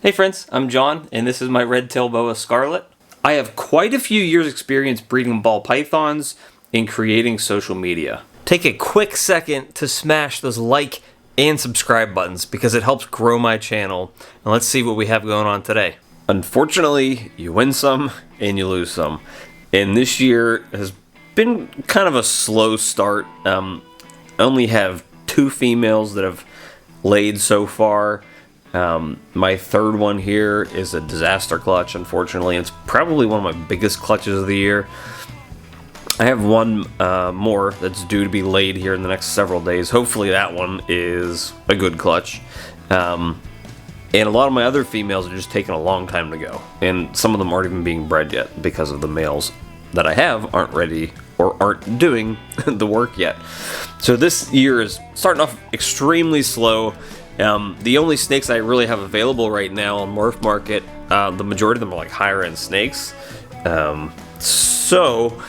Hey friends, I'm John, and this is my red-tailed boa scarlet. I have quite a few years experience breeding ball pythons and creating social media. Take a quick second to smash those like and subscribe buttons because it helps grow my channel. And let's see what we have going on today. Unfortunately, you win some and you lose some. And this year has been kind of a slow start. I only have 2 females that have laid so far. My third one here is a disaster clutch, unfortunately. It's probably one of my biggest clutches of the year. I have one more that's due to be laid here in the next several days. Hopefully that one is a good clutch. And a lot of my other females are just taking a long time to go. And some of them aren't even being bred yet because of the males that I have aren't ready or aren't doing the work yet. So this year is starting off extremely slow. The only snakes I really have available right now on Morph Market, the majority of them are like higher end snakes. So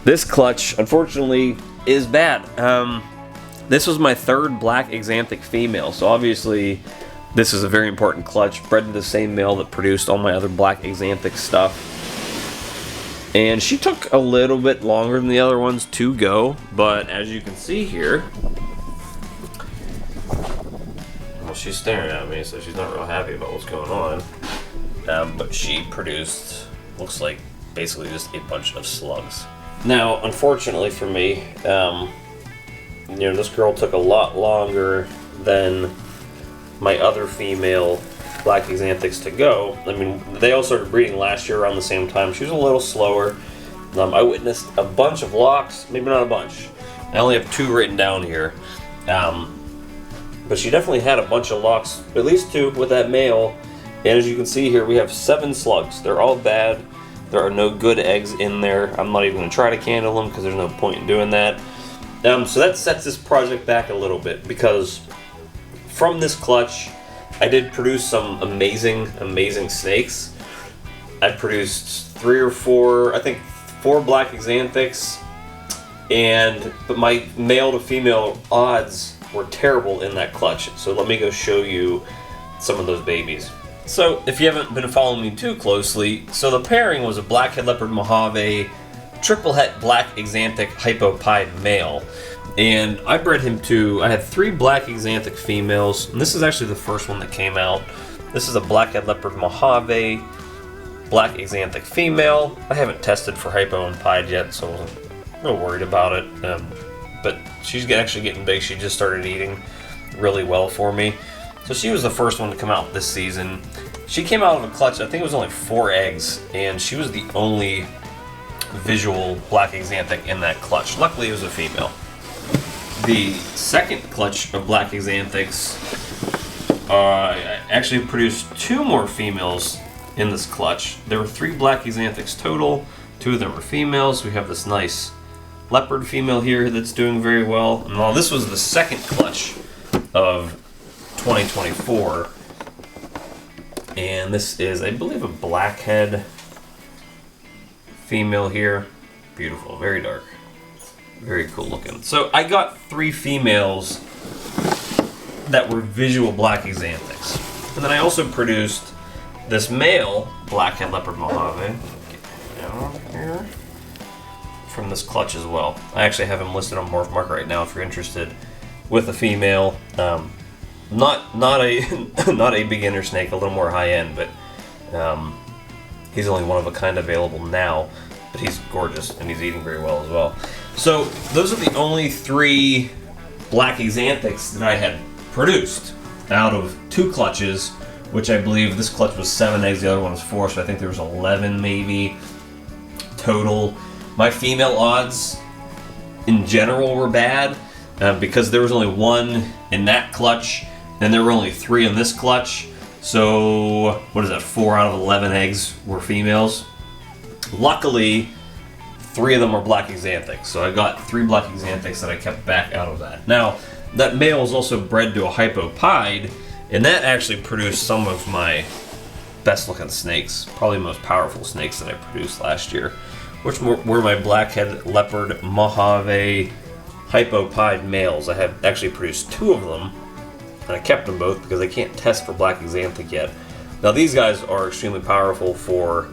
this clutch, unfortunately, is bad. This was my third black axanthic female, so obviously this is a very important clutch, bred to the same male that produced all my other black axanthic stuff. And she took a little bit longer than the other ones to go, but as you can see here, she's staring at me, so she's not real happy about what's going on. But she produced, looks like, basically just a bunch of slugs. Now, unfortunately for me, this girl took a lot longer than my other female black axanthics to go. I mean, they all started breeding last year around the same time. She was a little slower. I witnessed a bunch of locks, maybe not a bunch. I only have 2 written down here. But she definitely had a bunch of locks, at least 2 with that male. And as you can see here, we have 7 slugs. They're all bad. There are no good eggs in there. I'm not even going to try to candle them because there's no point in doing that. So that sets this project back a little bit because from this clutch, I did produce some amazing snakes. I produced 3 or 4, I think 4 black axanthics. But my male to female odds were terrible in that clutch. So let me go show you some of those babies. So if you haven't been following me too closely, so the pairing was a black-head leopard Mojave, triple het black axanthic hypopide male. And I bred him to, I had 3 black axanthic females, and this is actually the first one that came out. This is a black-head leopard Mojave, black axanthic female. I haven't tested for hypo and pied yet, so I wasn't real worried about it. But she's actually getting big. She just started eating really well for me. So she was the first one to come out this season. She came out of a clutch, I think it was only 4 eggs, and she was the only visual black axanthic in that clutch. Luckily it was a female. The second clutch of black axanthics actually produced 2 more females in this clutch. There were 3 black axanthics total. 2 of them were females. We have this nice leopard female here that's doing very well. And while this was the second clutch of 2024, and this is, I believe, a blackhead female here. Beautiful, very dark, very cool looking. So I got 3 females that were visual black axanthics, and then I also produced this male blackhead leopard Mojave. Get down here. From this clutch as well. I actually have him listed on Morph Market right now if you're interested, with a female. Not a beginner snake, a little more high end, but he's only one of a kind available now. But he's gorgeous and he's eating very well as well. So those are the only 3 black axanthics that I had produced out of 2 clutches, which I believe this clutch was 7 eggs, the other one was 4, so I think there was 11 maybe total. My female odds in general were bad because there was only 1 in that clutch, and there were only 3 in this clutch. So what is that? 4 out of 11 eggs were females. Luckily, 3 of them were black axanthics, so I got 3 black axanthics that I kept back out of that. Now that male is also bred to a hypopide, and that actually produced some of my best looking snakes, probably the most powerful snakes that I produced last year, which were my blackhead leopard Mojave hypopide males. I have actually produced 2 of them, and I kept them both because I can't test for black axanthic yet. Now these guys are extremely powerful for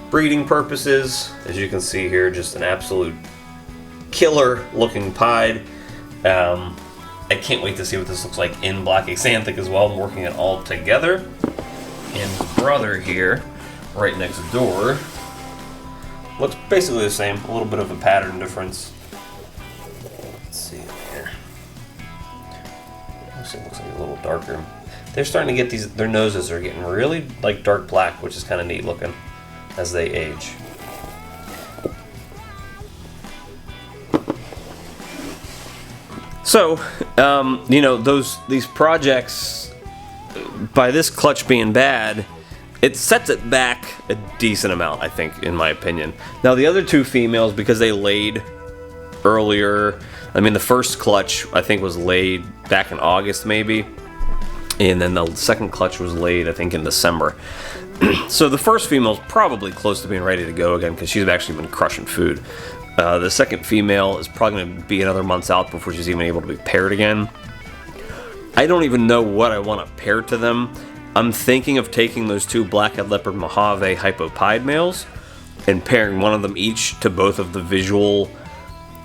breeding purposes. As you can see here, just an absolute killer looking pied. I can't wait to see what this looks like in black axanthic as well. I'm working it all together. And his brother here, right next door, looks basically the same. A little bit of a pattern difference. Let's see here. It looks like a little darker. They're starting to get these, their noses are getting really like dark black, which is kind of neat looking as they age. So, you know, these projects, by this clutch being bad, it sets it back a decent amount, I think, in my opinion. Now, the other two females, because they laid earlier, I mean, the first clutch, I think, was laid back in August, maybe. And then the second clutch was laid, I think, in December. So the first female's probably close to being ready to go again, because she's actually been crushing food. The second female is probably going to be another month out before she's even able to be paired again. I don't even know what I want to pair to them. I'm thinking of taking those two black-head leopard Mojave hypopied males and pairing one of them each to both of the visual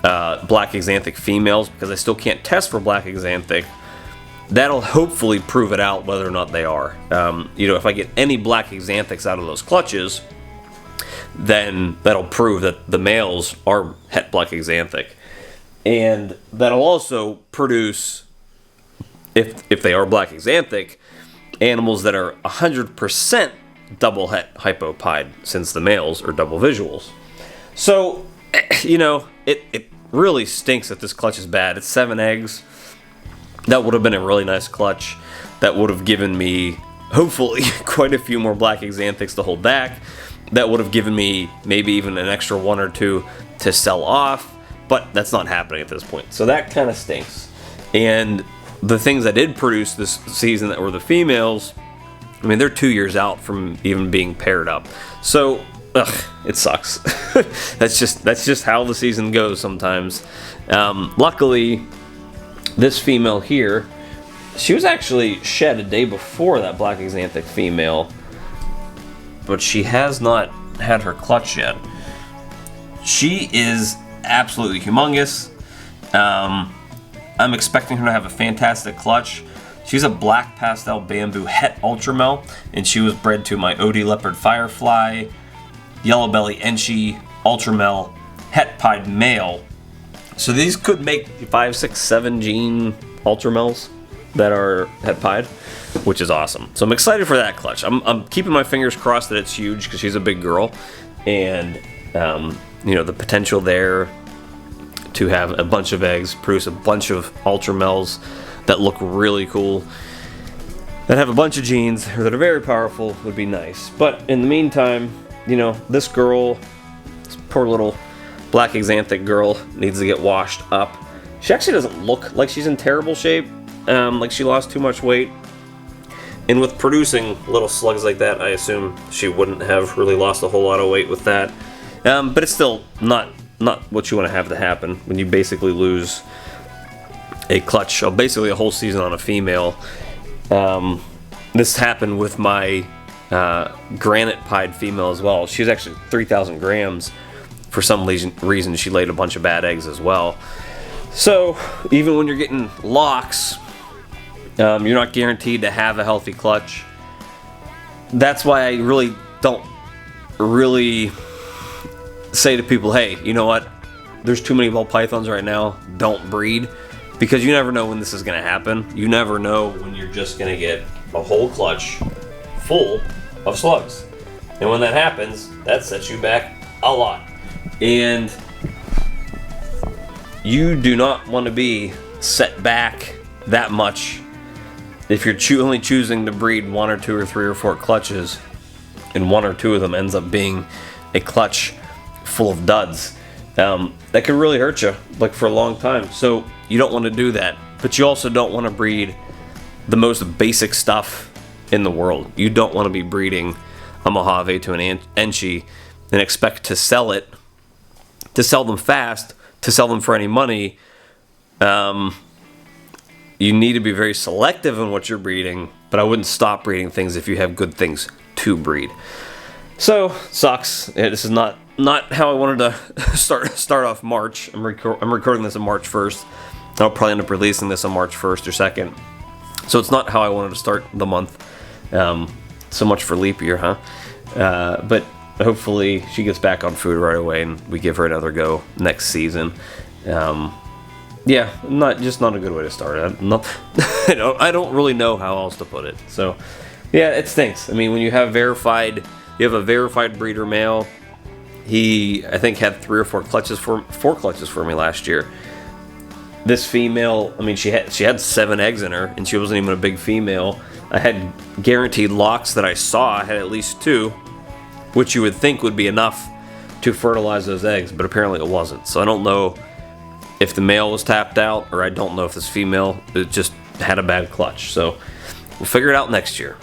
black axanthic females, because I still can't test for black axanthic. That'll hopefully prove it out whether or not they are. You know, if I get any black axanthics out of those clutches, then that'll prove that the males are het black axanthic. And that'll also produce, if they are black axanthic, animals that are 100% double het hypopied, since the males are double visuals. So, you know, it really stinks that this clutch is bad. It's 7 eggs. That would have been a really nice clutch. That would have given me, hopefully, quite a few more black axanthics to hold back. That would have given me maybe even an extra 1 or 2 to sell off, but that's not happening at this point. So that kind of stinks. And the things I did produce this season that were the females, I mean, they're 2 years out from even being paired up. So, it sucks. That's just how the season goes sometimes. Luckily, this female here, she was actually shed a day before that black axanthic female, but she has not had her clutch yet. She is absolutely humongous. I'm expecting her to have a fantastic clutch. She's a black pastel bamboo het ultramel, and she was bred to my OD leopard firefly, yellow belly enchi ultramel het pied male. So these could make 5, 6, 7 gene ultramels that are het pied, which is awesome. So I'm excited for that clutch. I'm keeping my fingers crossed that it's huge, because she's a big girl, and you know, the potential there to have a bunch of eggs, produce a bunch of ultramels that look really cool, that have a bunch of genes that are very powerful, would be nice. But in the meantime, you know, this girl, this poor little black axanthic girl, needs to get washed up. She actually doesn't look like she's in terrible shape, like she lost too much weight. And with producing little slugs like that, I assume she wouldn't have really lost a whole lot of weight with that. But it's still not what you want to have to happen when you basically lose a clutch, basically a whole season on a female. This happened with my granite pied female as well. She was actually 3,000 grams. For some reason, she laid a bunch of bad eggs as well. So even when you're getting locks, you're not guaranteed to have a healthy clutch. That's why I really don't say to people, hey, you know what? There's too many ball pythons right now. Don't breed. Because you never know when this is going to happen. You never know when you're just going to get a whole clutch full of slugs. And when that happens, that sets you back a lot. And you do not want to be set back that much if you're only choosing to breed 1 or 2 or 3 or 4 clutches, and 1 or 2 of them ends up being a clutch full of duds. That could really hurt you, like, for a long time. So you don't want to do that. But you also don't want to breed the most basic stuff in the world. You don't want to be breeding a Mojave to an enchi and expect to sell it, to sell them fast, to sell them for any money, you need to be very selective in what you're breeding, but I wouldn't stop breeding things if you have good things to breed. So, sucks. This is not how I wanted to start off March. I'm recording this on March 1st. I'll probably end up releasing this on March 1st or 2nd. So it's not how I wanted to start the month. So much for leap year, huh? But hopefully she gets back on food right away and we give her another go next season. Yeah, not a good way to start. I don't really know how else to put it. So, yeah, it stinks. I mean, when you have a verified breeder male. He, I think, had 4 clutches for me last year. This female, I mean, she had 7 eggs in her, and she wasn't even a big female. I had guaranteed locks that I saw. I had at least 2, which you would think would be enough to fertilize those eggs, but apparently it wasn't. So I don't know if the male was tapped out, or I don't know if this female just had a bad clutch. So we'll figure it out next year.